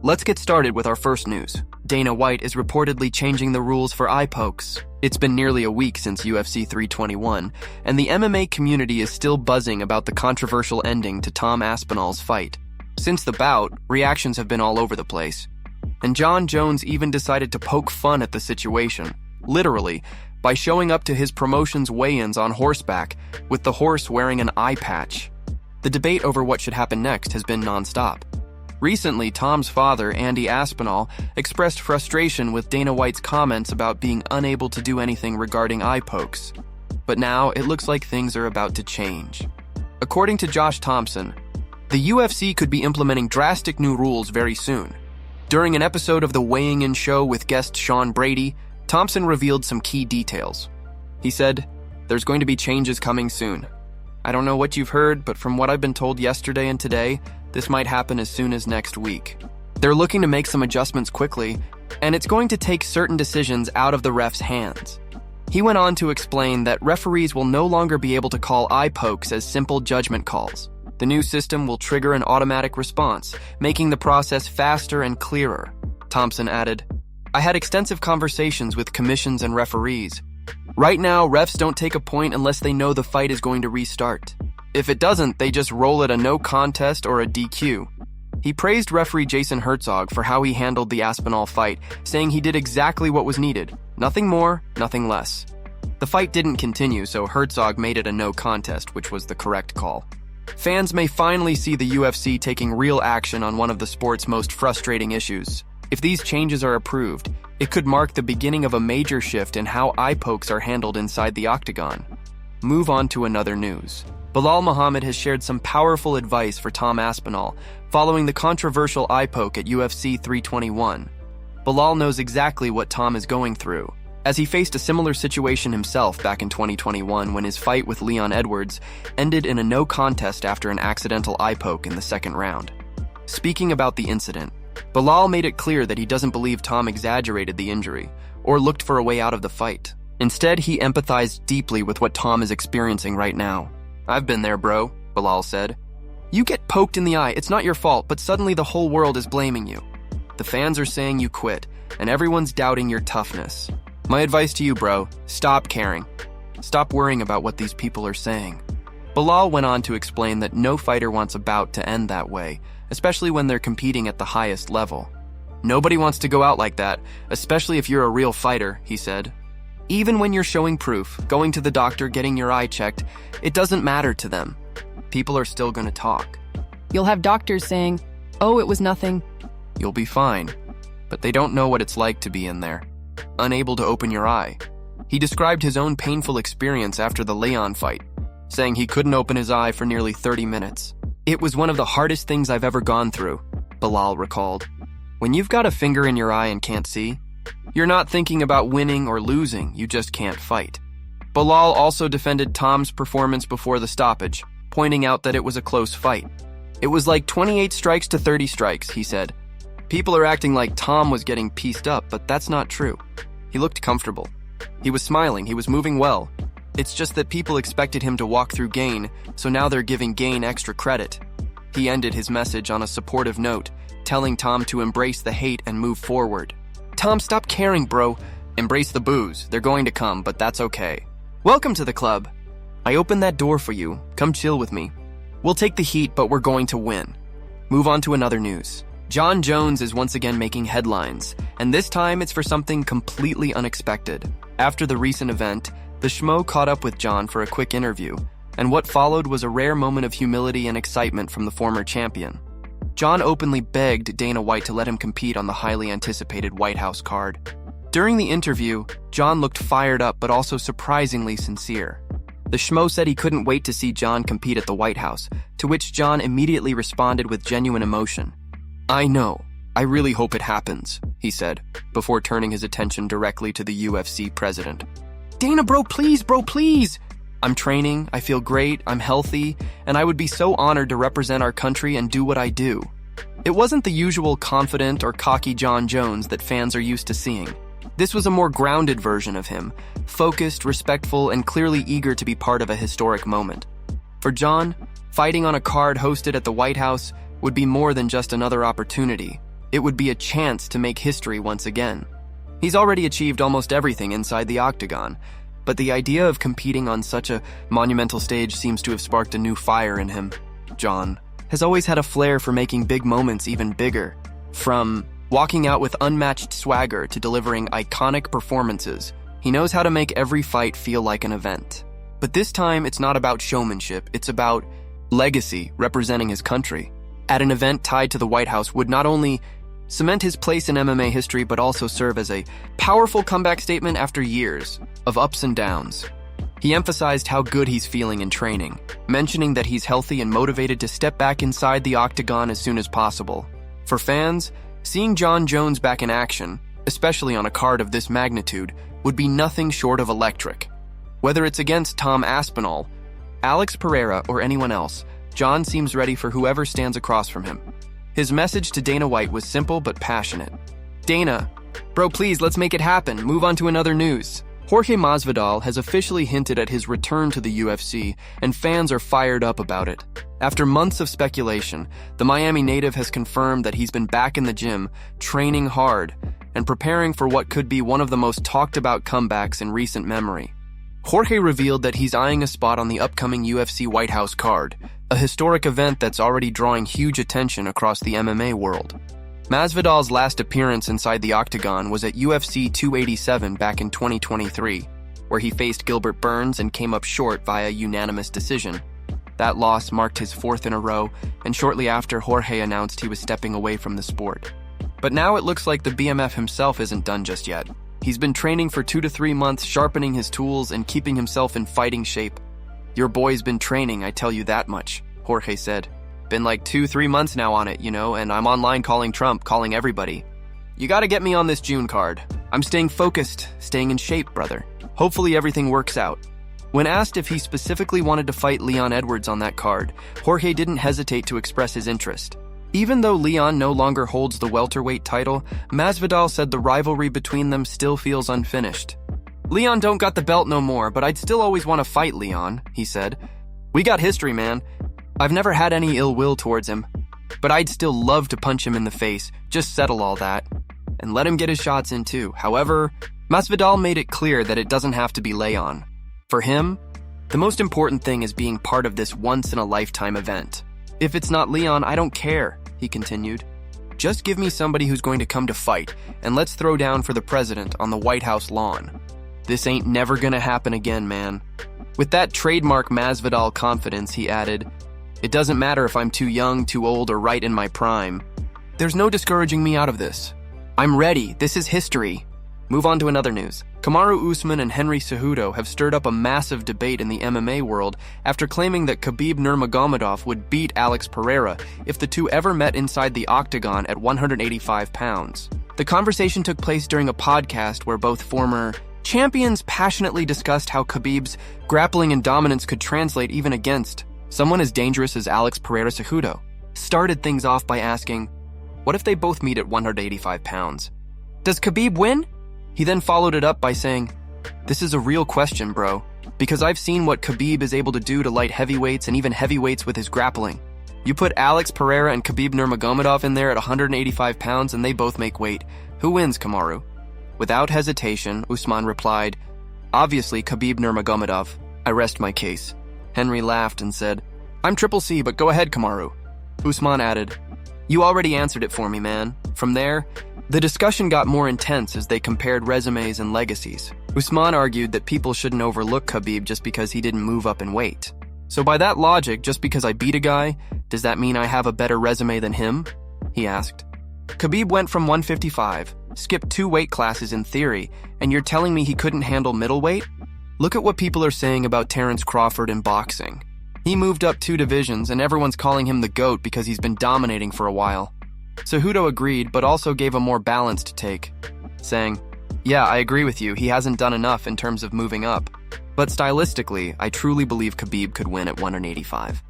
Let's get started with our first news. Dana White is reportedly changing the rules for eye pokes. It's been nearly a week since UFC 321, and the MMA community is still buzzing about the controversial ending to Tom Aspinall's fight. Since the bout, reactions have been all over the place. And Jon Jones even decided to poke fun at the situation, literally, by showing up to his promotion's weigh-ins on horseback, with the horse wearing an eye patch. The debate over what should happen next has been nonstop. Recently, Tom's father, Andy Aspinall, expressed frustration with Dana White's comments about being unable to do anything regarding eye pokes. But now, it looks like things are about to change. According to Josh Thompson, the UFC could be implementing drastic new rules very soon. During an episode of the Weighing In show with guest Sean Brady, Thompson revealed some key details. He said, "There's going to be changes coming soon. I don't know what you've heard, but from what I've been told yesterday and today, this might happen as soon as next week. They're looking to make some adjustments quickly, and it's going to take certain decisions out of the ref's hands." He went on to explain that referees will no longer be able to call eye pokes as simple judgment calls. The new system will trigger an automatic response, making the process faster and clearer. Thompson added, "I had extensive conversations with commissions and referees. Right now, refs don't take a point unless they know the fight is going to restart. If it doesn't, they just roll it a no contest or a DQ." He praised referee Jason Herzog for how he handled the Aspinall fight, saying he did exactly what was needed. Nothing more, nothing less. The fight didn't continue, so Herzog made it a no contest, which was the correct call. Fans may finally see the UFC taking real action on one of the sport's most frustrating issues. If these changes are approved, it could mark the beginning of a major shift in how eye pokes are handled inside the Octagon. Move on to another news. Belal Muhammad has shared some powerful advice for Tom Aspinall following the controversial eye poke at UFC 321. Belal knows exactly what Tom is going through, as he faced a similar situation himself back in 2021 when his fight with Leon Edwards ended in a no contest after an accidental eye poke in the second round. Speaking about the incident, Belal made it clear that he doesn't believe Tom exaggerated the injury or looked for a way out of the fight. Instead, he empathized deeply with what Tom is experiencing right now. "I've been there, bro," Belal said. "You get poked in the eye, it's not your fault, but suddenly the whole world is blaming you. The fans are saying you quit, and everyone's doubting your toughness. My advice to you, bro, stop caring. Stop worrying about what these people are saying." Belal went on to explain that no fighter wants a bout to end that way, especially when they're competing at the highest level. "Nobody wants to go out like that, especially if you're a real fighter," he said. "Even when you're showing proof, going to the doctor, getting your eye checked, it doesn't matter to them. People are still going to talk. You'll have doctors saying, 'Oh, it was nothing.' You'll be fine, but they don't know what it's like to be in there, unable to open your eye." He described his own painful experience after the Leon fight, saying he couldn't open his eye for nearly 30 minutes. "It was one of the hardest things I've ever gone through," Belal recalled. When you've got a finger in your eye and can't see, you're not thinking about winning or losing, you just can't fight. Belal also defended Tom's performance before the stoppage, pointing out that it was a close fight. "It was like 28 strikes to 30 strikes, he said. "People are acting like Tom was getting pieced up, but that's not true. He looked comfortable. He was smiling, he was moving well. It's just that people expected him to walk through Gain, so now they're giving Gain extra credit." He ended his message on a supportive note, telling Tom to embrace the hate and move forward. "Tom, stop caring, bro. Embrace the boos. They're going to come, but that's okay. Welcome to the club. I opened that door for you. Come chill with me. We'll take the heat, but we're going to win." Move on to another news. Jon Jones is once again making headlines, and this time it's for something completely unexpected. After the recent event, the Schmo caught up with Jon for a quick interview, and what followed was a rare moment of humility and excitement from the former champion. Jon openly begged Dana White to let him compete on the highly anticipated White House card. During the interview, Jon looked fired up but also surprisingly sincere. The Schmo said he couldn't wait to see Jon compete at the White House, to which Jon immediately responded with genuine emotion. "I know. I really hope it happens," he said, before turning his attention directly to the UFC President. "Dana, bro, please. I'm training, I feel great, I'm healthy, and I would be so honored to represent our country and do what I do." It wasn't the usual confident or cocky Jon Jones that fans are used to seeing. This was a more grounded version of him, focused, respectful, and clearly eager to be part of a historic moment. For Jon, fighting on a card hosted at the White House would be more than just another opportunity. It would be a chance to make history once again. He's already achieved almost everything inside the Octagon, but the idea of competing on such a monumental stage seems to have sparked a new fire in him. Jon has always had a flair for making big moments even bigger. From walking out with unmatched swagger to delivering iconic performances, he knows how to make every fight feel like an event. But this time, it's not about showmanship, it's about legacy representing his country. At an event tied to the White House would not only cement his place in MMA history, but also serve as a powerful comeback statement after years of ups and downs. He emphasized how good he's feeling in training, mentioning that he's healthy and motivated to step back inside the Octagon as soon as possible. For fans, seeing Jon Jones back in action, especially on a card of this magnitude, would be nothing short of electric. Whether it's against Tom Aspinall, Alex Pereira, or anyone else, Jon seems ready for whoever stands across from him. His message to Dana White was simple but passionate. Dana, bro, please, let's make it happen. Move on to another news. Jorge Masvidal has officially hinted at his return to the UFC, and fans are fired up about it. After months of speculation, the Miami native has confirmed that he's been back in the gym, training hard, and preparing for what could be one of the most talked about comebacks in recent memory. Jorge revealed that he's eyeing a spot on the upcoming UFC White House card, a historic event that's already drawing huge attention across the MMA world. Masvidal's last appearance inside the Octagon was at UFC 287 back in 2023, where he faced Gilbert Burns and came up short via unanimous decision. That loss marked his fourth in a row, and shortly after, Jorge announced he was stepping away from the sport. But now it looks like the BMF himself isn't done just yet. He's been training for 2 to 3 months, sharpening his tools and keeping himself in fighting shape. Your boy's been training, I tell you that much, Jorge said. Been like 2-3 months now on it, and I'm online calling Trump, calling everybody. You gotta get me on this June card. I'm staying focused, staying in shape, brother. Hopefully everything works out. When asked if he specifically wanted to fight Leon Edwards on that card, Jorge didn't hesitate to express his interest. Even though Leon no longer holds the welterweight title, Masvidal said the rivalry between them still feels unfinished. Leon don't got the belt no more, but I'd still always want to fight Leon, he said. We got history, man. I've never had any ill will towards him, but I'd still love to punch him in the face, just settle all that, and let him get his shots in too. However, Masvidal made it clear that it doesn't have to be Leon. For him, the most important thing is being part of this once-in-a-lifetime event. If it's not Leon, I don't care, he continued. Just give me somebody who's going to come to fight, and let's throw down for the president on the White House lawn. This ain't never gonna happen again, man. With that trademark Masvidal confidence, he added, it doesn't matter if I'm too young, too old, or right in my prime. There's no discouraging me out of this. I'm ready. This is history. Move on to another news. Kamaru Usman and Henry Cejudo have stirred up a massive debate in the MMA world after claiming that Khabib Nurmagomedov would beat Alex Pereira if the two ever met inside the Octagon at 185 pounds. The conversation took place during a podcast where both former champions passionately discussed how Khabib's grappling and dominance could translate even against someone as dangerous as Alex Pereira. Cejudo started things off by asking, what if they both meet at 185 pounds? Does Khabib win? He then followed it up by saying, this is a real question, bro, because I've seen what Khabib is able to do to light heavyweights and even heavyweights with his grappling. You put Alex Pereira and Khabib Nurmagomedov in there at 185 pounds and they both make weight. Who wins, Kamaru? Without hesitation, Usman replied, obviously Khabib Nurmagomedov. I rest my case. Henry laughed and said, I'm Triple C, but go ahead, Kamaru. Usman added, you already answered it for me, man. From there, the discussion got more intense as they compared resumes and legacies. Usman argued that people shouldn't overlook Khabib just because he didn't move up in weight. So by that logic, just because I beat a guy, does that mean I have a better resume than him? He asked. Khabib went from 155, skipped 2 weight classes in theory, and you're telling me he couldn't handle middleweight? Look at what people are saying about Terrence Crawford in boxing. He moved up 2 divisions and everyone's calling him the GOAT because he's been dominating for a while. Cejudo agreed, but also gave a more balanced take, saying, yeah, I agree with you, he hasn't done enough in terms of moving up. But stylistically, I truly believe Khabib could win at 185.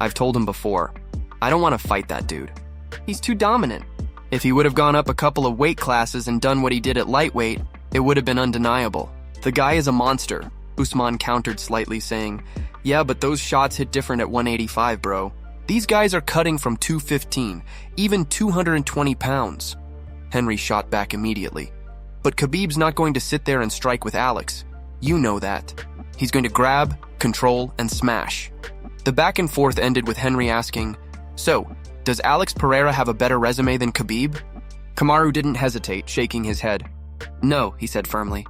I've told him before, I don't want to fight that dude. He's too dominant. If he would have gone up a couple of weight classes and done what he did at lightweight, it would have been undeniable. The guy is a monster, Usman countered slightly, saying, yeah, but those shots hit different at 185, bro. These guys are cutting from 215, even 220 pounds. Henry shot back immediately. But Khabib's not going to sit there and strike with Alex. You know that. He's going to grab, control, and smash. The back and forth ended with Henry asking, "So, does Alex Pereira have a better resume than Khabib?" Kamaru didn't hesitate, shaking his head. "No," he said firmly.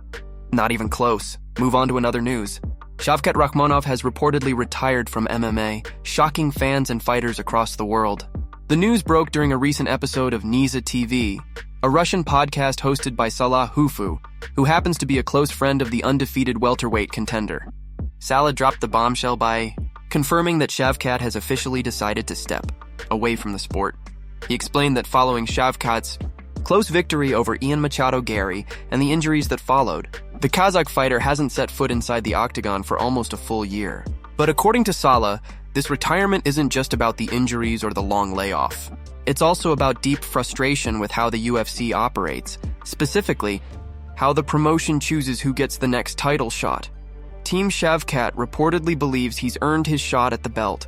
"Not even close. Move on to another news." Shavcat Rakhmonov has reportedly retired from MMA, shocking fans and fighters across the world. The news broke during a recent episode of Niza TV, a Russian podcast hosted by Salah Hufu, who happens to be a close friend of the undefeated welterweight contender. Salah dropped the bombshell by confirming that Shavcat has officially decided to step away from the sport. He explained that following Shavkat's close victory over Ian Machado Gary and the injuries that followed, the Kazakh fighter hasn't set foot inside the Octagon for almost a full year. But according to Salah, this retirement isn't just about the injuries or the long layoff. It's also about deep frustration with how the UFC operates, specifically, how the promotion chooses who gets the next title shot. Team Shavcat reportedly believes he's earned his shot at the belt,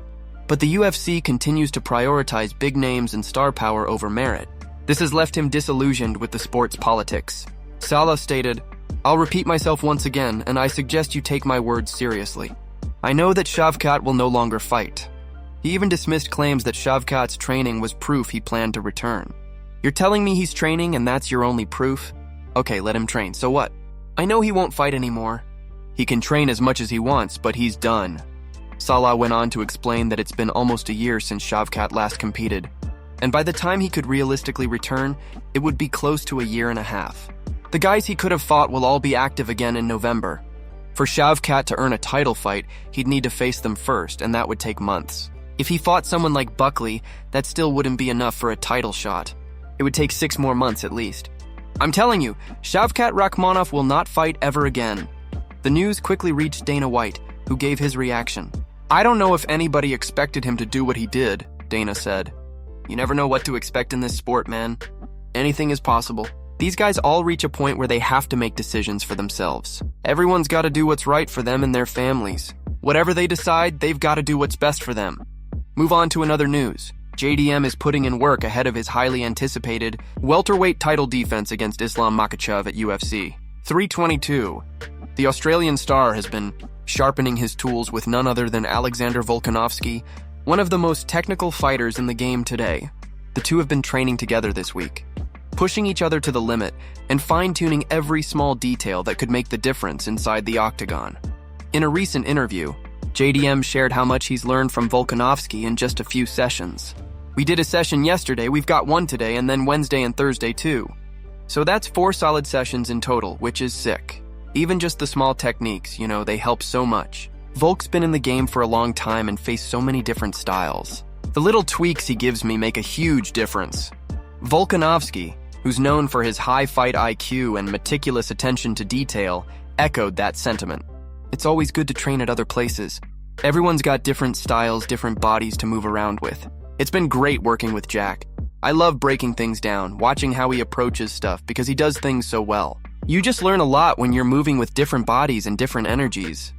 but the UFC continues to prioritize big names and star power over merit. This has left him disillusioned with the sport's politics. Salah stated, "I'll repeat myself once again, and I suggest you take my words seriously. I know that Shavcat will no longer fight." He even dismissed claims that Shavkat's training was proof he planned to return. "You're telling me he's training and that's your only proof? Okay, let him train, so what? I know he won't fight anymore. He can train as much as he wants, but he's done." Salah went on to explain that it's been almost a year since Shavcat last competed, and by the time he could realistically return, it would be close to a year and a half. The guys he could have fought will all be active again in November. For Shavcat to earn a title fight, he'd need to face them first, and that would take months. If he fought someone like Buckley, that still wouldn't be enough for a title shot. It would take 6 more months at least. I'm telling you, Shavcat Rakhmonov will not fight ever again. The news quickly reached Dana White, who gave his reaction. "I don't know if anybody expected him to do what he did," Dana said. "You never know what to expect in this sport, man. Anything is possible. These guys all reach a point where they have to make decisions for themselves. Everyone's got to do what's right for them and their families. Whatever they decide, they've got to do what's best for them." Move on to another news. JDM is putting in work ahead of his highly anticipated welterweight title defense against Islam Makhachev at UFC 322. The Australian star has been sharpening his tools with none other than Alexander Volkanovski, one of the most technical fighters in the game today. The two have been training together this week, pushing each other to the limit and fine-tuning every small detail that could make the difference inside the Octagon. In a recent interview, JDM shared how much he's learned from Volkanovski in just a few sessions. "We did a session yesterday, we've got one today, and then Wednesday and Thursday too. So that's 4 solid sessions in total, which is sick. Even just the small techniques, they help so much. Volk's been in the game for a long time and faced so many different styles. The little tweaks he gives me make a huge difference." Volkanovski, who's known for his high fight IQ and meticulous attention to detail, echoed that sentiment. "It's always good to train at other places. Everyone's got different styles, different bodies to move around with. It's been great working with Jack. I love breaking things down, watching how he approaches stuff because he does things so well. You just learn a lot when you're moving with different bodies and different energies."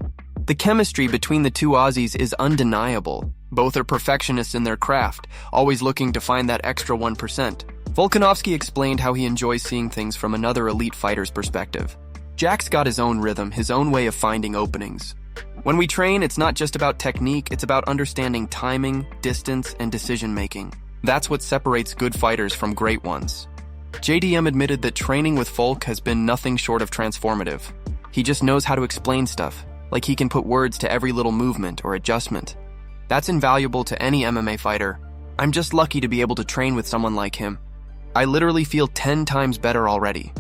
The chemistry between the two Aussies is undeniable. Both are perfectionists in their craft, always looking to find that extra 1%. Volkanovski explained how he enjoys seeing things from another elite fighter's perspective. Jack's got his own rhythm, his own way of finding openings. When we train, it's not just about technique, it's about understanding timing, distance, and decision-making. That's what separates good fighters from great ones. JDM admitted that training with Volk has been nothing short of transformative. He just knows how to explain stuff, like he can put words to every little movement or adjustment. That's invaluable to any MMA fighter. I'm just lucky to be able to train with someone like him. I literally feel 10 times better already.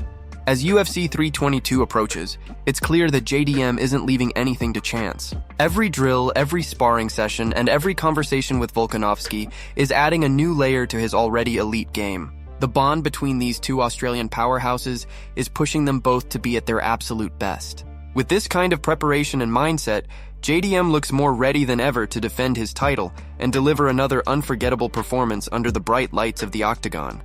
As UFC 322 approaches, it's clear that JDM isn't leaving anything to chance. Every drill, every sparring session, and every conversation with Volkanovski is adding a new layer to his already elite game. The bond between these two Australian powerhouses is pushing them both to be at their absolute best. With this kind of preparation and mindset, JDM looks more ready than ever to defend his title and deliver another unforgettable performance under the bright lights of the Octagon.